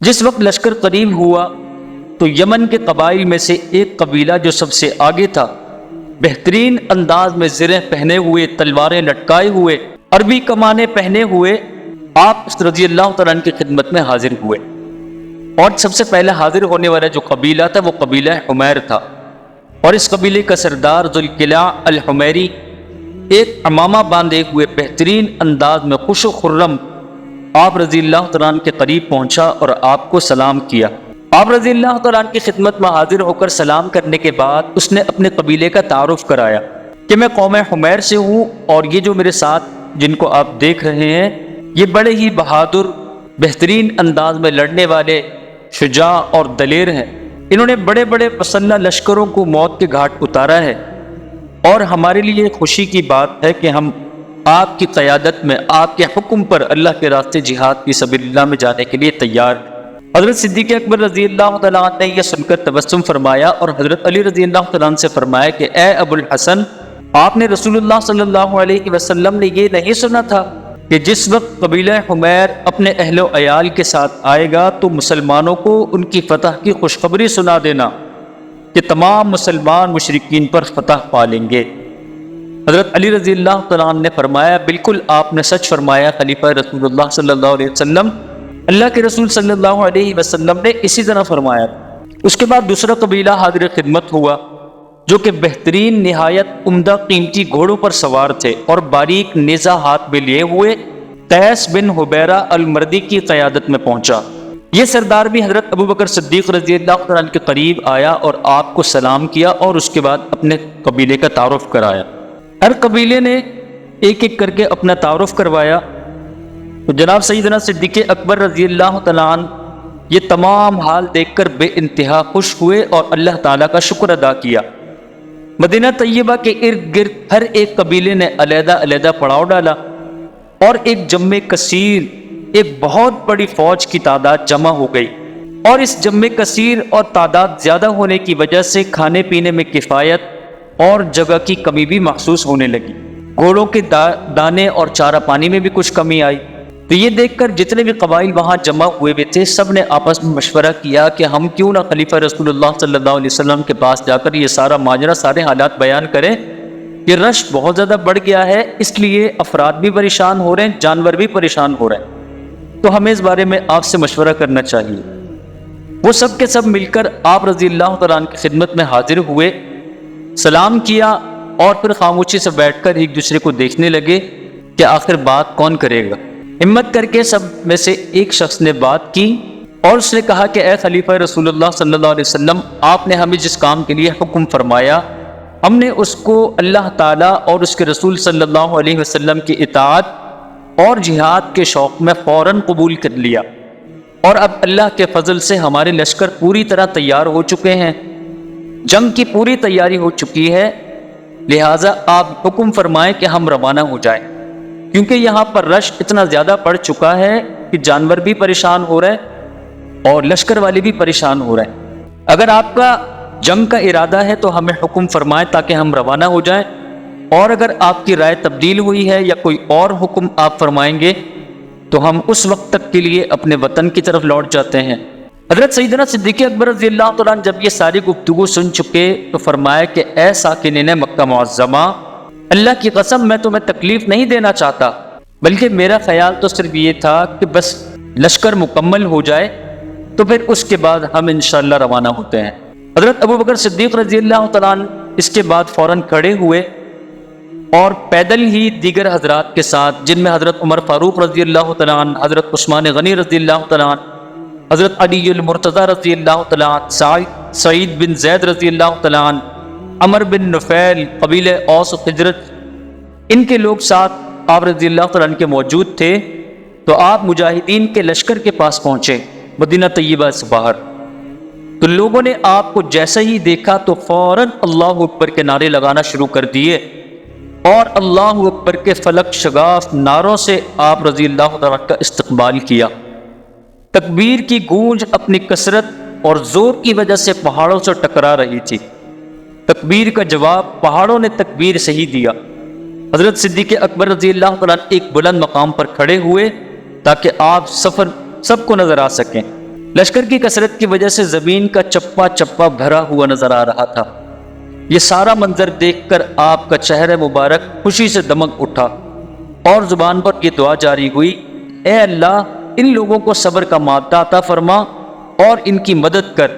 جس وقت لشکر قریب ہوا تو یمن کے قبائل میں سے ایک قبیلہ جو سب سے آگے تھا، بہترین انداز میں زریں پہنے ہوئے، تلواریں لٹکائے ہوئے، عربی کمانیں پہنے ہوئے آپ رضی اللہ تعالیٰ عنہ کی خدمت میں حاضر ہوئے۔ اور سب سے پہلے حاضر ہونے والا جو قبیلہ تھا وہ قبیلہ حمیر تھا، اور اس قبیلے کا سردار ذوالقلع الحمیری ایک عمامہ باندھے ہوئے بہترین انداز میں خوش و خرم آپ رضی اللہ تعالیٰ عنہ کے قریب پہنچا اور آپ کو سلام کیا۔ آپ رضی اللہ تعالیٰ عنہ کی خدمت میں حاضر ہو کر سلام کرنے کے بعد اس نے اپنے قبیلے کا تعارف کرایا کہ میں قوم حمیر سے ہوں، اور یہ جو میرے ساتھ جن کو آپ دیکھ رہے ہیں یہ بڑے ہی بہادر، بہترین انداز میں لڑنے والے، شجاع اور دلیر ہیں۔ انہوں نے بڑے بڑے مسلح لشکروں کو موت کے گھاٹ اتارا ہے، اور ہمارے لیے خوشی کی بات ہے کہ ہم آپ کی قیادت میں، آپ کے حکم پر اللہ کے راستے جہاد فی سبیل اللہ میں جانے کے لیے تیار ہیں۔ حضرت صدیق اکبر رضی اللہ تعالیٰ عنہ نے یہ سن کر تبسم فرمایا، اور حضرت علی رضی اللہ تعالیٰ عنہ سے فرمایا کہ اے ابو الحسن، آپ نے رسول اللہ صلی اللہ علیہ وسلم نے یہ نہیں سنا تھا کہ جس وقت قبیلہ حمیر اپنے اہل و عیال کے ساتھ آئے گا تو مسلمانوں کو ان کی فتح کی خوشخبری سنا دینا کہ تمام مسلمان مشرکین پر فتح پا لیں گے۔ حضرت علی رضی اللہ تعالیٰ عنہ نے فرمایا بالکل آپ نے سچ فرمایا خلیفہ رسول اللہ صلی اللہ علیہ وسلم، اللہ کے رسول صلی اللہ علیہ وسلم نے اسی طرح فرمایا۔ اس کے بعد دوسرا قبیلہ حاضر خدمت ہوا جو کہ بہترین نہایت عمدہ قیمتی گھوڑوں پر سوار تھے اور باریک نیزہ ہاتھ میں لیے ہوئے قیس بن حبیرہ المردی کی قیادت میں پہنچا۔ یہ سردار بھی حضرت ابوبکر صدیق رضی اللہ تعالیٰ عنہ کے قریب آیا اور آپ کو سلام کیا اور اس کے بعد اپنے قبیلے کا تعارف کرایا۔ ہر قبیلے نے ایک ایک کر کے اپنا تعارف کروایا تو جناب سیدنا صدیق اکبر رضی اللہ تعالیٰ عنہ یہ تمام حال دیکھ کر بے انتہا خوش ہوئے اور اللہ تعالیٰ کا شکر ادا کیا۔ مدینہ طیبہ کے ارد گرد ہر ایک قبیلے نے علیحدہ علیحدہ پڑاؤ ڈالا، اور ایک جمع کثیر، ایک بہت بڑی فوج کی تعداد جمع ہو گئی، اور اس جمع کثیر اور تعداد زیادہ ہونے کی وجہ سے کھانے پینے میں کفایت اور جگہ کی کمی بھی محسوس ہونے لگی۔ گھوڑوں کے دانے اور چارہ پانی میں بھی کچھ کمی آئی۔ تو یہ دیکھ کر جتنے بھی قبائل وہاں جمع ہوئے ہوئے تھے سب نے آپس میں مشورہ کیا کہ ہم کیوں نہ خلیفہ رسول اللہ صلی اللہ علیہ وسلم کے پاس جا کر یہ سارا ماجرا، سارے حالات بیان کریں۔ یہ رش بہت زیادہ بڑھ گیا ہے، اس لیے افراد بھی پریشان ہو رہے ہیں، جانور بھی پریشان ہو رہے ہیں، تو ہمیں اس بارے میں آپ سے مشورہ کرنا چاہیے۔ وہ سب کے سب مل کر آپ رضی اللہ تعالیٰ عنہ کی خدمت میں حاضر ہوئے، سلام کیا، اور پھر خاموشی سے بیٹھ کر ایک دوسرے کو دیکھنے لگے کہ آخر بات کون کرے گا۔ ہمت کر کے سب میں سے ایک شخص نے بات کی اور اس نے کہا کہ اے خلیفہ رسول اللہ صلی اللہ علیہ وسلم، آپ نے ہمیں جس کام کے لیے حکم فرمایا ہم نے اس کو اللہ تعالیٰ اور اس کے رسول صلی اللہ علیہ وسلم کی اطاعت اور جہاد کے شوق میں فوراً قبول کر لیا، اور اب اللہ کے فضل سے ہمارے لشکر پوری طرح تیار ہو چکے ہیں، جنگ کی پوری تیاری ہو چکی ہے، لہٰذا آپ حکم فرمائیں کہ ہم روانہ ہو جائیں، کیونکہ یہاں پر رش اتنا زیادہ پڑ چکا ہے کہ جانور بھی پریشان ہو رہے ہیں اور لشکر والے بھی پریشان ہو رہے ہیں۔ اگر آپ کا جنگ کا ارادہ ہے تو ہمیں حکم فرمائیں تاکہ ہم روانہ ہو جائیں، اور اگر آپ کی رائے تبدیل ہوئی ہے یا کوئی اور حکم آپ فرمائیں گے تو ہم اس وقت تک کے لیے اپنے وطن کی طرف لوٹ جاتے ہیں۔ حضرت سیدنا صدیق اکبر رضی اللہ تعالیٰ عنہ جب یہ ساری گفتگو سن چکے تو فرمایا کہ اے ساکنین مکہ معظمہ، اللہ کی قسم میں تمہیں تکلیف نہیں دینا چاہتا، بلکہ میرا خیال تو صرف یہ تھا کہ بس لشکر مکمل ہو جائے تو پھر اس کے بعد ہم انشاءاللہ روانہ ہوتے ہیں۔ حضرت ابوبکر صدیق رضی اللہ تعالیٰ عنہ اس کے بعد فوراً کھڑے ہوئے اور پیدل ہی دیگر حضرات کے ساتھ، جن میں حضرت عمر فاروق رضی اللہ تعالیٰ عنہ، حضرت عثمان غنی رضی اللہ تعالیٰ عنہ، حضرت علی المرتضی رضی اللہ تعالیٰ عنہ، سعید بن زید رضی اللہ تعالیٰ عنہ، عمر بن نفیل قبیلہ اوس و خزرج، ان کے لوگ ساتھ آپ رضی اللہ تعالیٰ عنہ کے موجود تھے۔ تو آپ مجاہدین کے لشکر کے پاس پہنچے مدینہ طیبہ سے باہر، تو لوگوں نے آپ کو جیسے ہی دیکھا تو فوراً اللہ اکبر کے نعرے لگانا شروع کر دیے، اور اللہ اکبر کے فلک شگاف نعروں سے آپ رضی اللہ تعالیٰ کا استقبال کیا۔ تکبیر کی گونج اپنی کثرت اور زور کی وجہ سے پہاڑوں سے ٹکرا رہی تھی۔ تکبیر کا جواب پہاڑوں نے تکبیر سے ہی دیا۔ حضرت صدیق اکبر رضی اللہ تعالیٰ ایک بلند مقام پر کھڑے ہوئے تاکہ آپ سب کو نظر آ سکیں۔ لشکر کی کثرت کی وجہ سے زمین کا چپا چپا بھرا ہوا نظر آ رہا تھا۔ یہ سارا منظر دیکھ کر آپ کا چہرہ مبارک خوشی سے دمک اٹھا اور زبان پر یہ دعا جاری ہوئی، اے اللہ ان لوگوں کو صبر کا مادہ عطا فرما اور ان کی مدد کر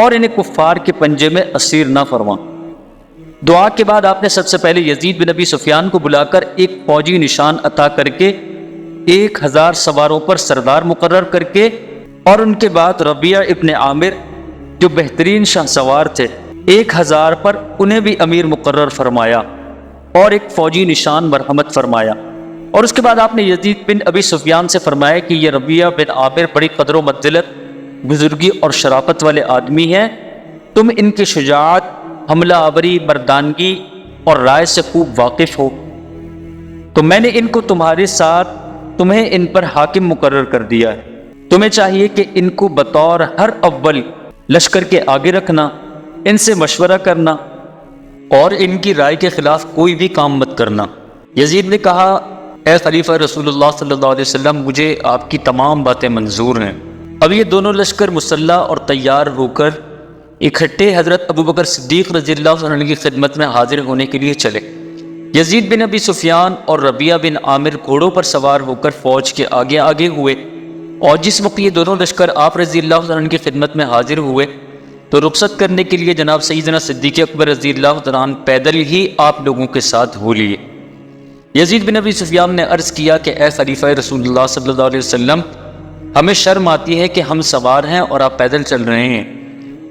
اور انہیں کفار کے پنجے میں اسیر نہ فرما۔ دعا کے بعد آپ نے سب سے پہلے یزید بن ابی سفیان کو بلا کر ایک فوجی نشان عطا کر کے 1000 سواروں پر سردار مقرر کر کے اور ان کے بعد ربیعہ ابن عامر جو بہترین شاہ سوار تھے 1000 پر انہیں بھی امیر مقرر فرمایا اور ایک فوجی نشان مرحمت فرمایا۔ اور اس کے بعد آپ نے یزید بن ابی سفیان سے فرمایا کہ یہ ربیعہ بن عامر بڑی قدر و منزلت، بزرگی اور شرافت والے آدمی ہیں، تم ان کی شجاعت، حملہ آوری، مردانگی اور رائے سے خوب واقف ہو، تو میں نے ان کو تمہارے ساتھ تمہیں ان پر حاکم مقرر کر دیا ہے۔ تمہیں چاہیے کہ ان کو بطور ہر اول لشکر کے آگے رکھنا، ان سے مشورہ کرنا اور ان کی رائے کے خلاف کوئی بھی کام مت کرنا۔ یزید نے کہا، اے خلیفہ رسول اللہ صلی اللہ علیہ وسلم، مجھے آپ کی تمام باتیں منظور ہیں۔ اب یہ دونوں لشکر مسلح اور تیار ہو کر اکٹھے حضرت ابوبکر صدیق رضی اللہ عنہ کی خدمت میں حاضر ہونے کے لیے چلے۔ یزید بن ابی سفیان اور ربیعہ بن عامر گھوڑوں پر سوار ہو کر فوج کے آگے آگے ہوئے، اور جس وقت یہ دونوں لشکر آپ رضی اللہ عنہ کی خدمت میں حاضر ہوئے تو رخصت کرنے کے لیے جناب سیدنا صدیق اکبر رضی اللہ عنہ پیدل ہی آپ لوگوں کے ساتھ ہو لیے۔ یزید بن ابی سفیان نے عرض کیا کہ اے خلیفہ رسول اللہ صلی اللہ علیہ وسلم، ہمیں شرم آتی ہے کہ ہم سوار ہیں اور آپ پیدل چل رہے ہیں۔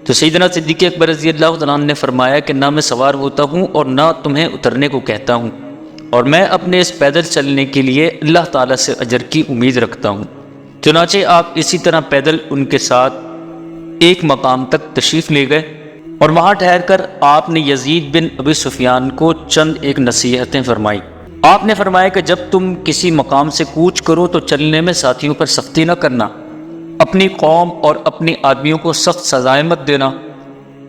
تو سیدنا صدیق اکبر رضی اللہ عنہ نے فرمایا کہ نہ میں سوار ہوتا ہوں اور نہ تمہیں اترنے کو کہتا ہوں، اور میں اپنے اس پیدل چلنے کے لیے اللہ تعالیٰ سے اجر کی امید رکھتا ہوں۔ چنانچہ آپ اسی طرح پیدل ان کے ساتھ ایک مقام تک تشریف لے گئے، اور وہاں ٹھہر کر آپ نے یزید بن ابی سفیان کو چند ایک نصیحتیں فرمائیں۔ آپ نے فرمایا کہ جب تم کسی مقام سے کوچ کرو تو چلنے میں ساتھیوں پر سختی نہ کرنا، اپنی قوم اور اپنی آدمیوں کو سخت سزائیں مت دینا،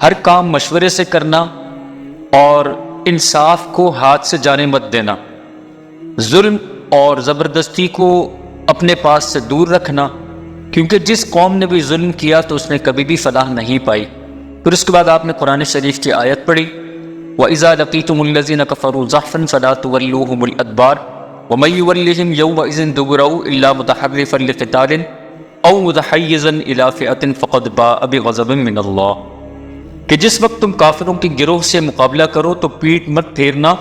ہر کام مشورے سے کرنا اور انصاف کو ہاتھ سے جانے مت دینا، ظلم اور زبردستی کو اپنے پاس سے دور رکھنا، کیونکہ جس قوم نے بھی ظلم کیا تو اس نے کبھی بھی فلاح نہیں پائی۔ پھر اس کے بعد آپ نے قرآن شریف کی آیت پڑھی، وَإِذَا لَقِيتُمُ الَّذِينَ كَفَرُوا زَحْفًا فَلَا تُوَلُّوهُمُ الْأَدْبَارَ وَمَن يُوَلِّهِمْ يَوْمَئِذٍ دُبُرَهُ إِلَّا مُتَحَرِّفًا لِقِتَالٍ أَوْ مُتَحَيِّزًا إِلَىٰ فِئَةٍ فَقَدْ بَاءَ بِغَضَبٍ مِّنَ اللَّهِ کہ جس وقت تم کافروں کی گروہ سے مقابلہ کرو تو پیٹھ مت پھیرنا،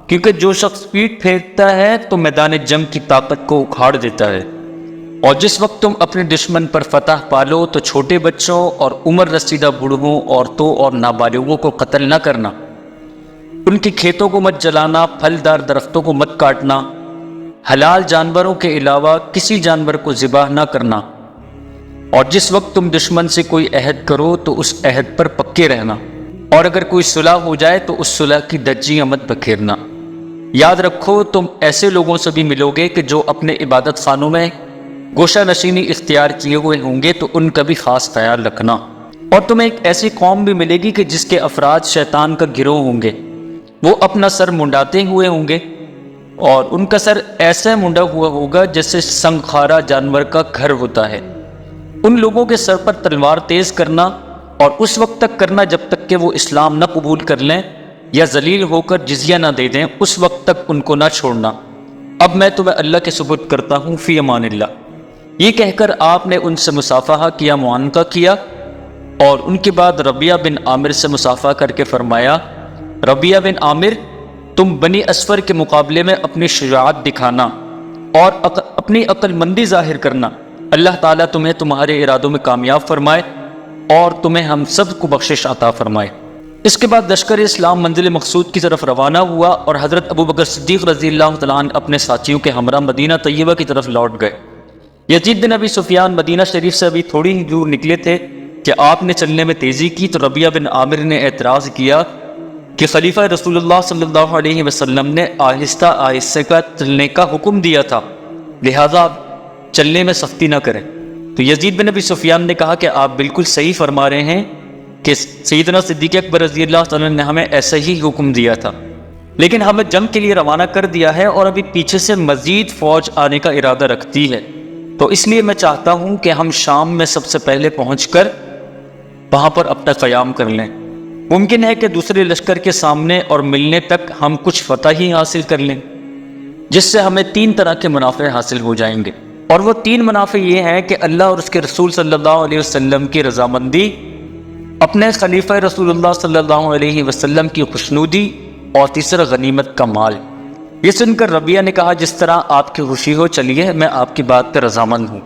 کیونکہ جو شخص پیٹھ پھیرتا ہے تو میدان جنگ کی طاقت کو اکھاڑ دیتا ہے، اور جس وقت تم اپنے دشمن پر فتح پالو تو چھوٹے بچوں اور عمر رسیدہ بوڑھوں، عورتوں اور نابالغوں کو قتل نہ کرنا، ان کے کھیتوں کو مت جلانا، پھلدار درختوں کو مت کاٹنا، حلال جانوروں کے علاوہ کسی جانور کو ذبح نہ کرنا، اور جس وقت تم دشمن سے کوئی عہد کرو تو اس عہد پر پکے رہنا، اور اگر کوئی صلح ہو جائے تو اس صلح کی دجیاں مت بکھیرنا۔ یاد رکھو تم ایسے لوگوں سے بھی ملو گے کہ جو اپنے عبادت خانوں میں گوشہ نشینی اختیار کیے ہوئے ہوں گے، تو ان کا بھی خاص خیال رکھنا۔ اور تمہیں ایک ایسی قوم بھی ملے گی کہ جس کے افراد شیطان کا گروہ ہوں گے، وہ اپنا سر منڈاتے ہوئے ہوں گے، اور ان کا سر ایسا منڈا ہوا ہوگا جیسے سنگخارا جانور کا گھر ہوتا ہے۔ ان لوگوں کے سر پر تلوار تیز کرنا اور اس وقت تک کرنا جب تک کہ وہ اسلام نہ قبول کر لیں یا ذلیل ہو کر جزیہ نہ دے دیں، اس وقت تک ان کو نہ چھوڑنا۔ اب میں تمہیں اللہ کے سپرد کرتا ہوں، فی امان اللہ۔ یہ کہہ کر آپ نے ان سے مصافحہ کیا، معانقہ کیا، اور ان کے بعد ربیعہ بن عامر سے مصافحہ کر کے فرمایا، ربیعہ بن عامر، تم بنی اسفر کے مقابلے میں اپنی شجاعت دکھانا اور اپنی عقل مندی ظاہر کرنا، اللہ تعالیٰ تمہیں تمہارے ارادوں میں کامیاب فرمائے اور تمہیں ہم سب کو بخشش عطا فرمائے۔ اس کے بعد لشکر اسلام منزل مقصود کی طرف روانہ ہوا، اور حضرت ابوبکر صدیق رضی اللہ تعالیٰ عنہ اپنے ساتھیوں کے ہمراہ مدینہ طیبہ کی طرف لوٹ گئے۔ یزید بن ابی سفیان مدینہ شریف سے ابھی تھوڑی ہی دور نکلے تھے کہ آپ نے چلنے میں تیزی کی، تو ربیعہ بن عامر نے اعتراض کیا کہ خلیفہ رسول اللہ صلی اللہ علیہ وسلم نے آہستہ آہستہ کا چلنے کا حکم دیا تھا، لہذا چلنے میں سختی نہ کریں۔ تو یزید بن ابی سفیان نے کہا کہ آپ بالکل صحیح فرما رہے ہیں کہ سیدنا صدیق اکبر رضی اللہ عنہ نے ہمیں ایسا ہی حکم دیا تھا، لیکن ہمیں جنگ کے لیے روانہ کر دیا ہے اور ابھی پیچھے سے مزید فوج آنے کا ارادہ رکھتی ہے، تو اس لیے میں چاہتا ہوں کہ ہم شام میں سب سے پہلے پہنچ کر وہاں پر اپنا قیام کر لیں۔ ممکن ہے کہ دوسرے لشکر کے سامنے اور ملنے تک ہم کچھ فتح ہی حاصل کر لیں، جس سے ہمیں 3 طرح کے منافع حاصل ہو جائیں گے، اور وہ 3 منافع یہ ہیں کہ اللہ اور اس کے رسول صلی اللہ علیہ وسلم کی رضامندی، اپنے خلیفہ رسول اللہ صلی اللہ علیہ وسلم کی خوشنودی، اور تیسرا غنیمت کا مال۔ یہ سن کر ربیہ نے کہا جس طرح آپ کی خوشی ہو، چلیے میں آپ کی بات پر رضامند ہوں۔